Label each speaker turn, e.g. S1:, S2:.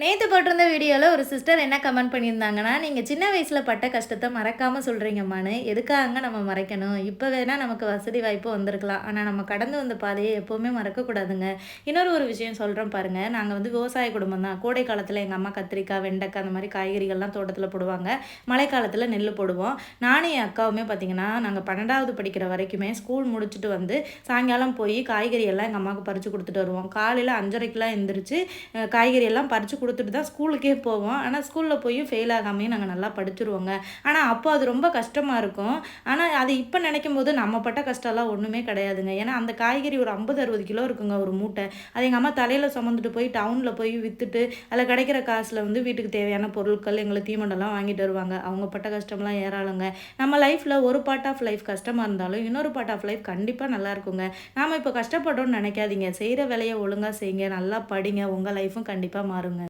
S1: நேத்து போட்டிருந்த வீடியோல ஒரு சிஸ்டர் என்ன கமெண்ட் பண்ணியிருந்தாங்கன்னா, "நீங்க சின்ன வயசுல பட்ட கஷ்டத்த மறக்காம சொல்றீங்கம்மான்னு. எதுக்காகங்க நம்ம மறைக்கணும்? இப்ப வேணா நமக்கு வசதி வாய்ப்பு வந்திருக்கலாம். ஆனா நம்ம கடந்து வந்த பாதைய எப்பவுமே மறக்கக்கூடாதுங்க." இன்னொரு ஒரு விஷயம் சொல்றேன் பாருங்க. நாங்க விவசாய குடும்பம் தான். கோடை காலத்துல எங்க அம்மா கத்திரிக்காய், வெண்டைக்காய் அந்த மாரி காய்கறிகள்லாம் தோட்டத்துல போடுவாங்க. மழைக்காலத்துல நெல்லு போடுவோம். நானும் என் அக்காவுமே பார்த்தீங்கன்னா, நாங்க 12வது படிக்கிற வரைக்குமே ஸ்கூல் முடிச்சுட்டு வந்து சாயங்காலம் போய் காய்கறி எல்லாம் எங்க அம்மாவுக்கு பறிச்சு குடுத்துட்டு வருவோம். காலையில 5:30க்கெல்லாம் எந்திரிச்சு காய்கறி எல்லாம் பறிச்சு குடுத்துட்டு தான் ஸ்கூலுக்கே போவோம். ஆனா ஸ்கூல்ல போயும் ஃபெயில் ஆகாமயே நாங்க நல்லா படிச்சுருவோங்க. ஆனா அப்போ அது ரொம்ப கஷ்டமா இருக்கும். ஆனா அது இப்ப நினைக்கும்போது நம்ம பட்ட கஷ்டம்லாம் ஒண்ணுமே கிடையாதுங்க. ஏன்னா அந்த காய்கறி ஒரு 50, 60 கிலோ இருக்குங்க ஒரு மூட்டை. அத எங்க அம்மா தலையில சுமந்துட்டு போய் டவுன்ல போய் வித்துட்டு, அதில கிடைக்கிற காசுல வீட்டுக்கு தேவையான பொருட்கள், எங்களுக்கு தீவனம்லாம் வாங்கிட்டு வருவாங்க. அவங்க பட்ட கஷ்டம்லாம் ஏராளங்க. நம்ம லைஃப்ல ஒரு பார்ட் ஆஃப் லைஃப் கஷ்டமா இருந்தாலும், இன்னொரு பார்ட் ஆஃப் லைஃப் கண்டிப்பா நல்லா இருக்குங்க. நாம இப்ப கஷ்டப்படுறோம்னு நினைக்காதீங்க. செய்ற வேலைய ஒழுங்கா செய்யுங்க. நல்லா படிங்க. உங்க லைஃப்பும் கண்டிப்பா மாறுங்க.